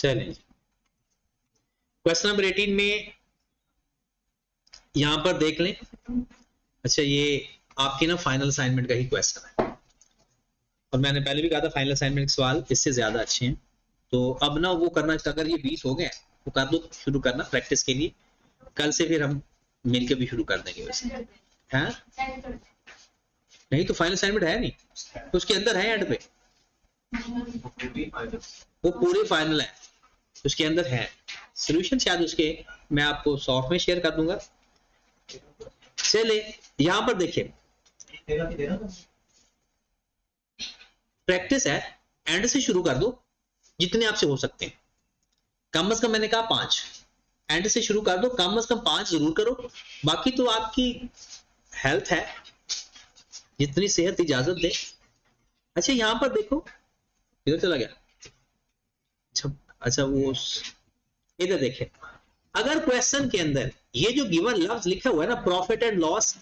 चलिए question number 18 में यहां पर देख लें। अच्छा ये आपकी ना फाइनल असाइनमेंट का ही क्वेश्चन है और मैंने पहले भी कहा था फाइनल असाइनमेंट के सवाल इससे ज्यादा अच्छे हैं। तो अब ना वो करना, अगर ये 20 हो गए तो कर दो, शुरू करना प्रैक्टिस के लिए। कल से फिर हम मिलकर भी शुरू कर देंगे वैसे। हैं नहीं तो फाइनल असाइनमेंट है नहीं तो उसके अंदर है एंड पे, वो पूरे फाइनल है उसके अंदर है। सोल्यूशन शायद उसके मैं आपको सॉफ्ट में शेयर कर दूंगा। चले यहां पर देखिए प्रैक्टिस है, एंड से शुरू कर दो जितने आपसे हो सकते हैं। कम से कम मैंने कहा 5, एंड से शुरू कर दो, कम से कम 5 जरूर करो। बाकी तो आपकी हेल्थ है, जितनी सेहत इजाजत दे। अच्छा यहां पर देखो, इधर चला गया। अच्छा वो इधर देखें, अगर क्वेश्चन के अंदर ये जो गिवन लफ्ज लिखा हुआ है ना प्रॉफिट एंड लॉस,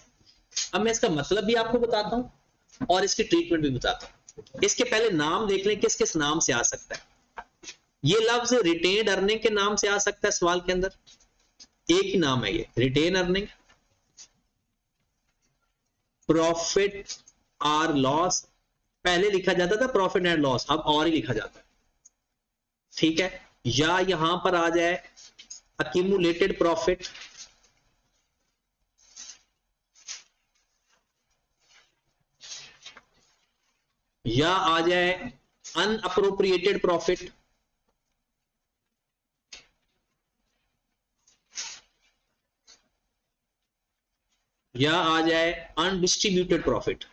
अब मैं इसका मतलब भी आपको बताता हूं और इसकी ट्रीटमेंट भी बताता हूं। इसके पहले नाम देख लें किस किस नाम से आ सकता है। ये लफ्ज रिटेन्ड अर्निंग के नाम से आ सकता है सवाल के अंदर, एक ही नाम है ये रिटेन अर्निंग, प्रॉफिट और लॉस। पहले लिखा जाता था प्रॉफिट एंड लॉस, अब और ही लिखा जाता है, ठीक है। या यहां पर आ जाए accumulated profit, या आ जाए अनअप्रोप्रिएटेड प्रॉफिट, या आ जाए अनडिस्ट्रीब्यूटेड प्रॉफिट।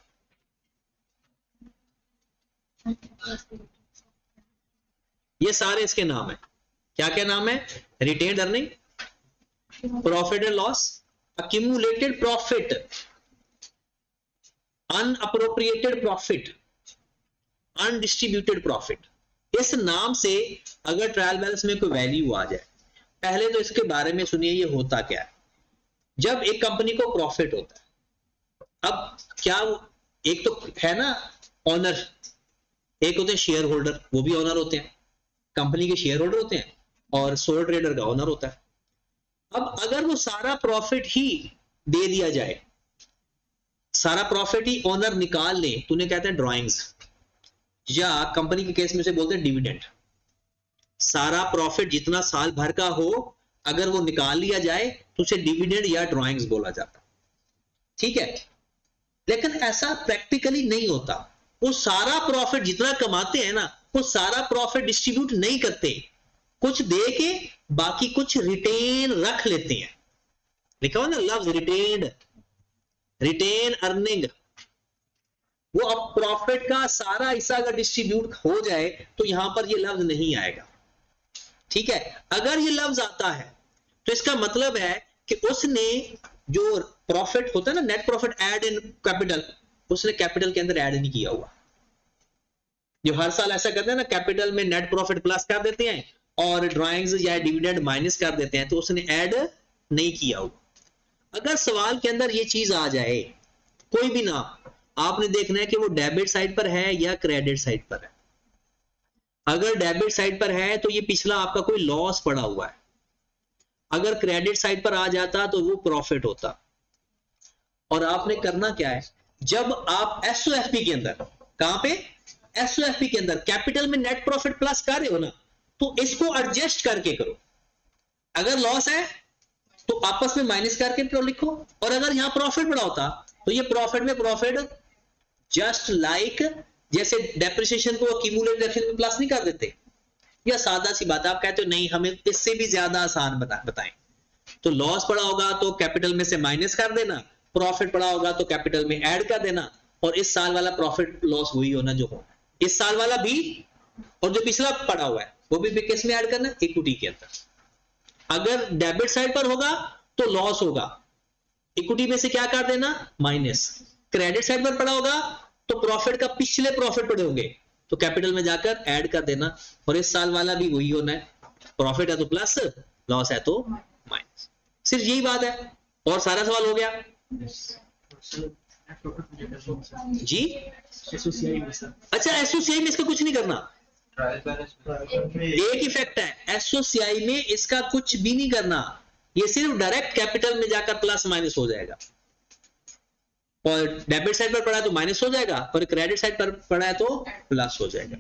ये सारे इसके नाम है। क्या क्या नाम है? Retained earning, profit and loss, accumulated profit, unappropriated profit, undistributed profit. इस नाम से अगर ट्रायल बैलेंस में कोई वैल्यू आ जाए, पहले तो इसके बारे में सुनिए ये होता क्या है। जब एक कंपनी को प्रॉफिट होता है, अब क्या एक तो है ना ऑनर, एक होते हैं शेयर होल्डर, वो भी ऑनर होते हैं, कंपनी के शेयर होल्डर होते हैं, और सोल ट्रेडर का ऑनर होता है। अब अगर वो सारा प्रॉफिट ही दे दिया जाए, सारा प्रॉफिट ही ओनर निकाल ले, तो उन्हें कहते हैं ड्रॉइंग्स, या कंपनी के केस में से बोलते हैं डिविडेंड। सारा प्रॉफिट जितना साल भर का हो अगर वो निकाल लिया जाए तो उसे डिविडेंड या ड्रॉइंग्स बोला जाता है, ठीक है। लेकिन ऐसा प्रैक्टिकली नहीं होता। वो सारा प्रॉफिट जितना कमाते हैं ना, वो सारा प्रॉफिट डिस्ट्रीब्यूट नहीं करते, कुछ दे के बाकी कुछ रिटेन रख लेते हैं। लिखा हुआ ना लफ्ज रिटेन्ड, रिटेन अर्निंग। वो अब प्रॉफिट का सारा हिस्सा अगर डिस्ट्रीब्यूट हो जाए तो यहां पर ये लफ्ज नहीं आएगा, ठीक है। अगर ये लफ्ज आता है तो इसका मतलब है कि उसने जो प्रॉफिट होता है ना, net profit add in capital, उसने कैपिटल के अंदर ऐड नहीं किया हुआ। जो हर साल ऐसा करते हैं ना, कैपिटल में नेट प्रॉफिट प्लस कर देते हैं और ड्राइंग्स या डिविडेंड माइनस कर देते हैं, तो उसने ऐड नहीं किया हुआ। अगर सवाल के अंदर ये चीज आ जाए, कोई भी नाम, आपने देखना है कि वो डेबिट साइड पर है या क्रेडिट साइड पर है। अगर डेबिट साइड पर है तो ये पिछला आपका कोई लॉस पड़ा हुआ है, अगर क्रेडिट साइड पर आ जाता तो वो प्रॉफिट होता। और आपने करना क्या है, जब आप एसओएफपी के अंदर, कहां पे एसओएफपी के अंदर कैपिटल में नेट प्रॉफिट प्लस कर रहे हो ना, तो इसको एडजस्ट करके करो। अगर लॉस है तो आपस में माइनस करके तो लिखो, और अगर यहां प्रॉफिट पड़ा होता तो ये प्रॉफिट में प्रॉफिट, जस्ट लाइक जैसे डेप्रिसिएशन को एक्यूमुलेटेड में प्लस नहीं कर देते। या सादा सी बात, आप कहते हो नहीं हमें इससे भी ज्यादा आसान बताएं, तो लॉस पड़ा होगा तो कैपिटल में से माइनस कर देना, प्रॉफिट पड़ा होगा तो कैपिटल में ऐड कर देना, और इस साल वाला प्रॉफिट लॉस वही होना जो हो, इस साल वाला भी, और जो पिछला पड़ा हुआ है वो भी किस में ऐड करना, इक्विटी के अंदर। अगर डेबिट साइड पर होगा तो लॉस होगा, इक्विटी में से क्या कर देना, माइनस। क्रेडिट साइड पर पड़ा होगा तो प्रॉफिट का पिछले प्रॉफिट पड़े होंगे तो कैपिटल में जाकर ऐड कर देना, और इस साल वाला भी वही होना है, प्रॉफिट है तो प्लस, लॉस है तो माइनस। सिर्फ यही बात है और सारा सवाल हो गया जी। अच्छा एसोसिएट में इसका कुछ नहीं करना, एक इफेक्ट है, एसओसीआई में इसका कुछ भी नहीं करना, ये सिर्फ डायरेक्ट कैपिटल में जाकर प्लस माइनस हो जाएगा। और डेबिट साइड पर पड़ा है तो माइनस हो जाएगा, और क्रेडिट साइड पर पड़ा है तो प्लस हो जाएगा।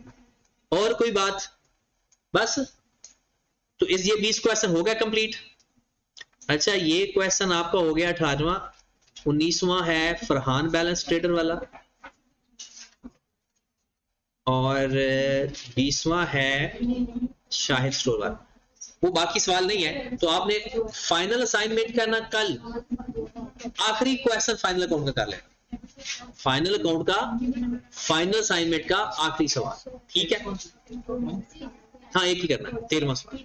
और कोई बात? बस। तो इस ये 20 क्वेश्चन हो गया कंप्लीट। अच्छा, ये क्वेश्चन आपका हो गया 18वां। 19वां है फरहान बैलेंस ट्रेडर वाला, और 20वां है शाहिद स्टोर वाला। वो बाकी सवाल नहीं है। तो आपने फाइनल असाइनमेंट करना कल, आखिरी क्वेश्चन फाइनल अकाउंट का कर लेना, फाइनल अकाउंट का फाइनल असाइनमेंट का आखिरी सवाल, ठीक है? हाँ, एक ही करना है, 13वां सवाल।